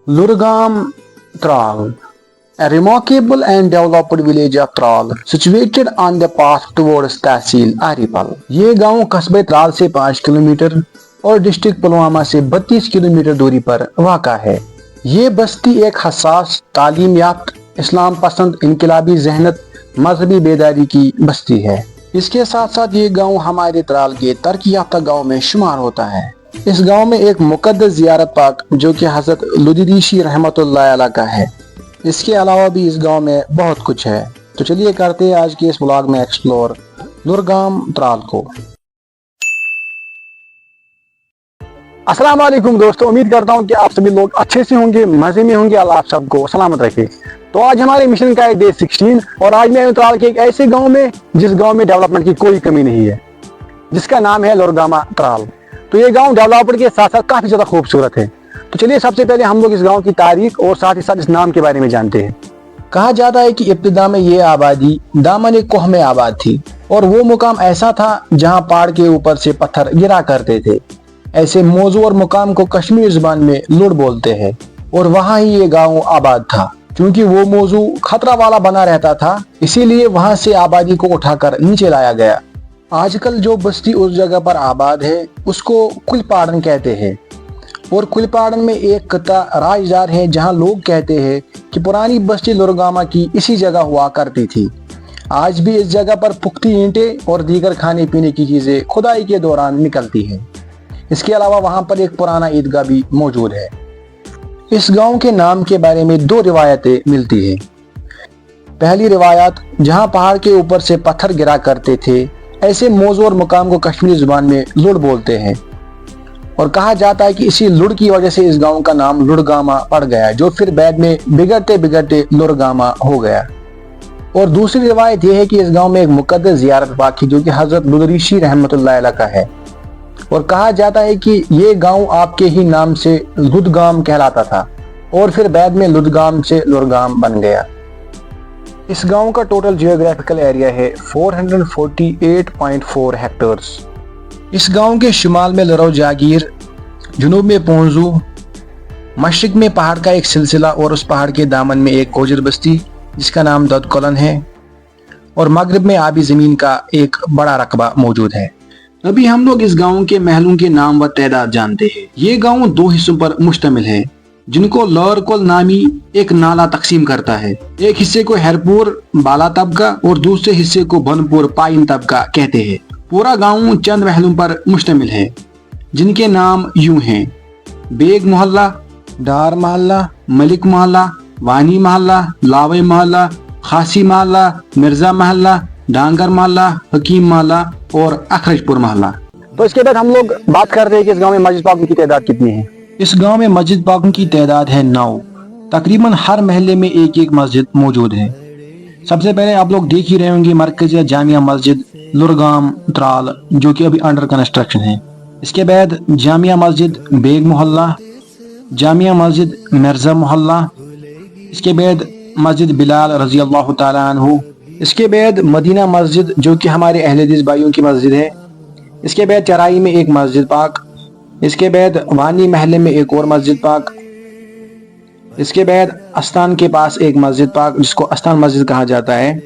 Lurgam Tral, a remarkable and developed village of Tral, situated on the path towards Tahsil Aripal. ये गांव कस्बे त्राल से 5 kilometre और district Pulwama से 32 किलोमीटर दूरी पर वाक़ा है। ये बस्ती एक हसास, तालीम याफ्त, इस्लाम पसंद, इनकलाबी जहनत, मजहबी बेदारी की बस्ती है। इसके साथ साथ ये गांव हमारे त्राल के तरक्की याफ्ता गाँव में शुमार होता है। इस गांव में एक मुक़द्दस ज़ियारत पाक जो कि हज़रत लुदरीशी रहमतुल्लाह अलैह का है। इसके अलावा भी इस गांव में बहुत कुछ है। तो चलिए करते हैं आज के इस ब्लॉग में एक्सप्लोर लुरगाम त्राल को। अस्सलाम वालेकुम दोस्तों, उम्मीद करता हूं कि आप सभी लोग अच्छे से होंगे, मज़े में होंगे। अल्लाह आप सबको सलामत रखे। तो आज हमारे मिशन का है डे 16 और आज मैं त्राल के एक ऐसे गाँव में जिस गाँव में डेवलपमेंट की कोई कमी नहीं है, जिसका नाम है लुरगामा त्राल। तो ये गांव डेवलपमेंट के साथ साथ काफी ज्यादा खूबसूरत है। तो चलिए सबसे पहले हम लोग इस गांव की तारीख और साथ ही साथ इस नाम के बारे में जानते हैं। कहा जाता है कि इब्तिदा में ये आबादी दामन कोह में आबाद थी और वो मुकाम ऐसा था जहां पहाड़ के ऊपर से पत्थर गिरा करते थे। ऐसे मौजू और मुकाम को कश्मीरी जुबान में लुड़ बोलते हैं और वहां ही ये गाँव आबाद था। क्योंकि वो मौजू खतरा वाला बना रहता था, इसीलिए वहां से आबादी को उठाकर नीचे लाया गया। आजकल जो बस्ती उस जगह पर आबाद है उसको कुलपाड़न कहते हैं और कुलपाड़न में एक कता राजदार है जहां लोग कहते हैं कि पुरानी बस्ती लुरगामा की इसी जगह हुआ करती थी। आज भी इस जगह पर पुख्ती ईंटें और दीगर खाने पीने की चीजें खुदाई के दौरान निकलती हैं। इसके अलावा वहां पर एक पुराना ईदगाह भी मौजूद है। इस गांव के नाम के बारे में 2 रिवायतें मिलती है। पहली रिवायत, जहां पहाड़ के ऊपर से पत्थर गिरा करते थे, ऐसे मौजू और मुकाम को कश्मीरी जुबान में लुड़ बोलते हैं और कहा जाता है कि इसी लुड़ की वजह से इस गांव का नाम लुरगामा पड़ गया, जो फिर बाद में बिगड़ते बिगड़ते लुरगामा हो गया। और दूसरी रिवायत यह है कि इस गांव में एक मुक़द्दस ज़ियारत पाक है जो कि हज़रत लुदरीशी रहमतुल्लाह अलैह का है और कहा जाता है कि ये गांव आपके ही नाम से लुदगाम कहलाता था और फिर बाद में लुदगाम से लुरगाम बन गया। इस गांव का टोटल जियोग्राफिकल एरिया है 448.4 हेक्टर्स। इस गांव के शुमाल में लरो जागीर, जुनूब में पोंजू, मशरिक में पहाड़ का एक सिलसिला और उस पहाड़ के दामन में एक गोजर बस्ती जिसका नाम ददकोलन है और मगरिब में आबी ज़मीन का एक बड़ा रकबा मौजूद है। अभी हम लोग इस गांव के महलों के नाम व तादाद जानते हैं। ये गांव 2 हिस्सों पर मुश्तमिल है जिनको लौरकोल नामी एक नाला तकसीम करता है। एक हिस्से को हरपुर बाला तबका और दूसरे हिस्से को बनपुर पाइन तबका कहते हैं। पूरा गांव चंद महलों पर मुश्तमिल है जिनके नाम यूं हैं: बेग मोहल्ला, डार मोहल्ला, मलिक मोहल्ला, वानी मोहल्ला, लावे मोहल्ला, खासी मोहल्ला, मिर्जा मोहल्ला, डांगर मोहल्ला, हकीम मोहल्ला और अखरजपुर मोहल्ला। तो इसके बाद हम लोग बात करते हैं कि इस गाँव में मस्जिद पाक की तादाद कितनी है। इस गांव में मस्जिद पाकों की तादाद है 9। तकरीबन हर महल्ले में एक एक मस्जिद मौजूद है। सबसे पहले आप लोग देख ही रहे होंगे मरकज़ी जामिया मस्जिद लुरगाम त्राल जो कि अभी अंडर कंस्ट्रक्शन है। इसके बाद जामिया मस्जिद बेग मोहल्ला, जामिया मस्जिद मिर्जा मोहल्ला, इसके बाद मस्जिद बिलाल रजी अल्लाह तआला अन्हु, इसके बाद मदीना मस्जिद जो कि हमारे अहले हदीस भाइयों की मस्जिद है। इसके बाद चराई में एक मस्जिद पाक, इसके बाद वानी महल्ले में एक और मस्जिद पाक, इसके बाद अस्तान के पास एक मस्जिद पाक जिसको अस्तान मस्जिद कहा जाता है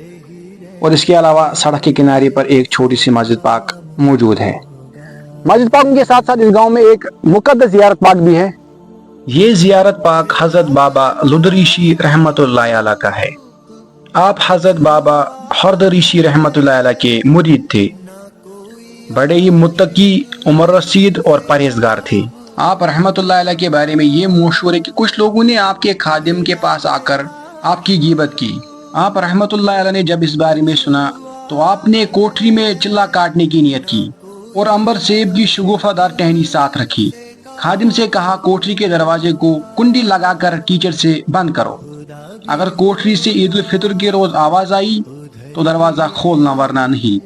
और इसके अलावा सड़क के किनारे पर एक छोटी सी मस्जिद पाक मौजूद है। मस्जिद पाकों के साथ साथ इस गांव में एक मुक़द्दस ज़ियारत पाक भी है। ये ज़ियारत पाक हज़रत बाबा लुदरीशी रहमतुल्लाह अलैह का है। आप हज़रत बाबा हरदरीशी रहमतुल्लाह अलैह के मुरीद थे। बड़े ही मुत्तकी, उमर रसीद और परहेजगार थे। आप रहमतुल्लाह अलैह के बारे में ये मशहूर है कि कुछ लोगों ने आपके खादिम के पास आकर आपकी गीबत की। आप रहमतुल्लाह अलैह ने जब इस बारे में सुना तो आपने कोठरी में चिल्ला काटने की नियत की और अंबर सेब की शगुफादार टहनी साथ रखी। खादिम से कहा कोठरी के दरवाजे को कुंडी लगाकर टीचर से बंद करो। अगर कोठरी से ईद उल फितर के रोज आवाज आई तो दरवाजा खोलना वरना नहीं।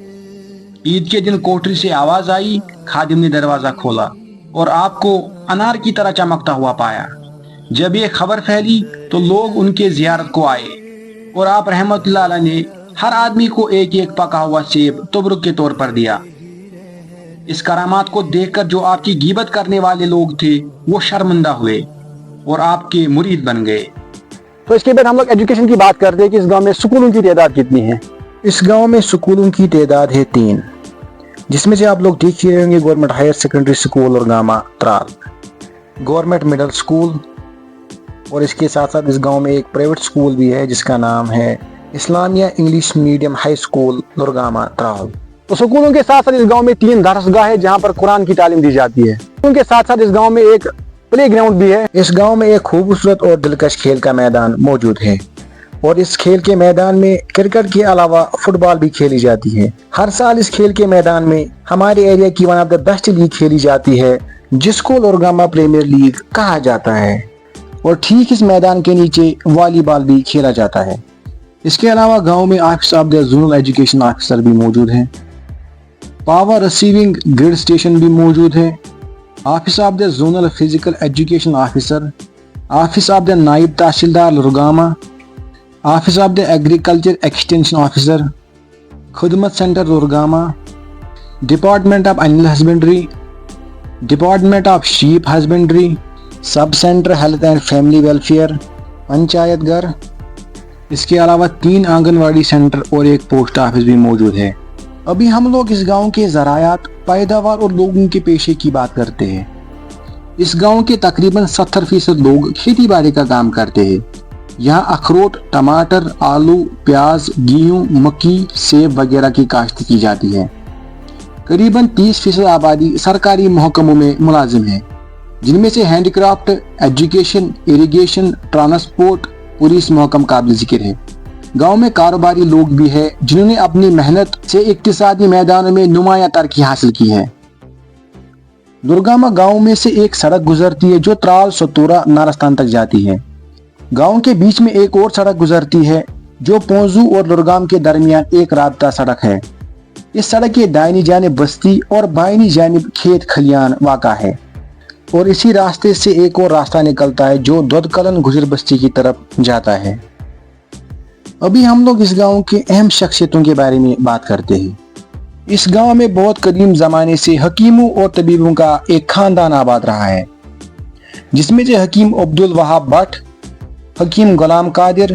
ईद के दिन कोठरी से आवाज आई, खादिम ने दरवाजा खोला और आपको अनार की तरह चमकता हुआ पाया। जब ये खबर फैली तो लोग उनके जियारत को आए और आप रहमतुल्लाह अलैह ने हर आदमी को एक एक पका हुआ सेब तुबरुक के तौर पर दिया। اس کرامات کو دیکھ کر جو آپ کی غیبت کرنے والے لوگ تھے وہ شرمندہ ہوئے اور آپ کے مرید بن گئے۔ تو اس کے بعد ہم لوگ ایجوکیشن کی بات کرتے ہیں کہ اس گاؤں میں سکولوں کی تعداد کتنی ہے۔ اس گاؤں میں سکولوں کی تعداد ہے 3، جس میں سے آپ لوگ دیکھ رہے ہوں گے گورنمنٹ ہائر سیکنڈری سکول اور گاما ترال، گورنمنٹ مڈل سکول، اور اس کے ساتھ ساتھ اس گاؤں میں ایک پرائیویٹ سکول بھی ہے جس کا نام ہے Islamia English medium high school Dargama Tral. تو سکولوں کے ساتھ ساتھ اس گاؤں میں 3 درسگاہ ہے جہاں پر قرآن کی تعلیم دی جاتی ہے۔ ان کے ساتھ ساتھ اس گاؤں میں ایک پلے گراؤنڈ بھی ہے۔ اس گاؤں میں ایک خوبصورت اور دلکش کھیل کا میدان موجود ہے، اور اس کھیل کے میدان میں کرکٹ کے علاوہ فٹ بال بھی کھیلی جاتی ہے۔ ہر سال اس کھیل کے میدان میں ہمارے ایریا کی one of the best league کھیلی جاتی ہے جس کو لورگاما پریمیئر لیگ کہا جاتا ہے، اور ٹھیک اس میدان کے نیچے والی بال بھی کھیلا جاتا ہے۔ اس کے علاوہ گاؤں میں office of the zonal education officer بھی موجود ہے، پاور ریسیونگ گریڈ اسٹیشن بھی موجود ہے، office of the zonal physical education officer, office of the نائب tehsildar Lorgama, office of the agriculture extension officer, Khidmat centre Lorgama, department of animal husbandry, department of sheep husbandry, sub centre health and family welfare, panchayat گھر۔ اس کے علاوہ 3 آنگن واڑی centre اور ایک post office بھی موجود ہے۔ ابھی ہم لوگ اس گاؤں کے زراعت، پیداوار اور لوگوں کے پیشے کی بات کرتے ہیں۔ اس گاؤں کے تقریباً 70% لوگ کھیتی باڑی کا کام کرتے ہیں۔ یہاں اخروٹ، ٹماٹر، آلو، پیاز، گیہوں، مکئی، سیب وغیرہ کی کاشت کی جاتی ہے۔ قریباً 30% آبادی سرکاری محکموں میں ملازم ہے، جن میں سے handy craft, education, irrigation, transport, police محکم قابل ذکر ہے۔ گاؤں میں کاروباری لوگ بھی ہیں جنہوں نے اپنی محنت سے اقتصادی میدانوں میں نمایاں ترقی حاصل کی ہے۔ درگاما گاؤں میں سے ایک سڑک گزرتی ہے جو ترال، ستورا، نارستان تک جاتی ہے۔ گاؤں کے بیچ میں ایک اور سڑک گزرتی ہے جو پونزو اور درگام کے درمیان ایک رابطہ سڑک ہے۔ اس سڑک کے دائنی جانب بستی اور بائنی جانب کھیت کھلیان واقع ہے، اور اسی راستے سے ایک اور راستہ نکلتا ہے جو دودھ کلن گجر بستی کی طرف جاتا ہے۔ ابھی ہم لوگ اس گاؤں کے اہم شخصیتوں کے بارے میں بات کرتے ہیں۔ اس گاؤں میں بہت قدیم زمانے سے حکیموں اور طبیبوں کا ایک خاندان آباد رہا ہے، جس میں سے حکیم عبد الوہاب بٹ، حکیم غلام قادر،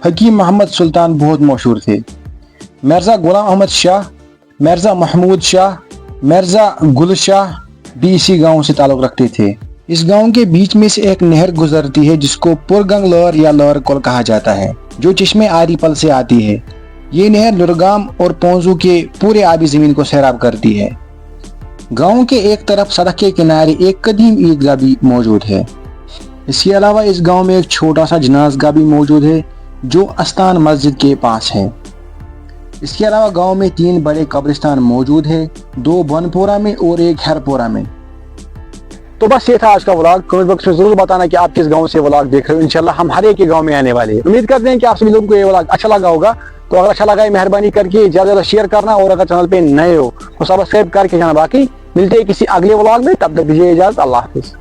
حکیم محمد سلطان بہت مشہور تھے۔ مرزا غلام احمد شاہ، مرزا محمود شاہ، مرزا گل شاہ بھی اسی گاؤں سے تعلق رکھتے تھے۔ اس گاؤں کے بیچ میں سے ایک نہر گزرتی ہے جس کو پرگنگ لہر یا لہر کول کہا جاتا ہے، جو چشمے آری پل سے آتی ہے۔ یہ نہر لورگام اور پونزو کے پورے آبی زمین کو سیراب کرتی ہے۔ گاؤں کے ایک طرف سڑک کے کنارے ایک قدیم عیدگاہ بھی موجود ہے۔ اس کے علاوہ اس گاؤں میں ایک چھوٹا سا جناز گاہ بھی موجود ہے جو استان مسجد کے پاس ہے۔ اس کے علاوہ گاؤں میں 3 بڑے قبرستان موجود ہیں، 2 بن پورہ میں اور ایک ہر پورہ میں۔ تو بس یہ تھا آج کا ولاگ۔ کمنٹ باکس میں ضرور بتانا کہ آپ کس گاؤں سے ولاگ دیکھ رہے ہو۔ انشاءاللہ ہم ہر ایک کے گاؤں میں آنے والے ہیں۔ امید کرتے ہیں کہ آپ سبھی لوگوں کو یہ ولاگ اچھا لگا ہوگا۔ تو اگر اچھا لگا ہے مہربانی کر کے زیادہ زیادہ شیئر کرنا، اور اگر چینل پہ نئے ہو تو سبسکرائب کر کے جانا۔ باقی ملتے ہیں کسی اگلے ولاگ میں، تب تک دیجیے اجازت۔ اللہ حافظ۔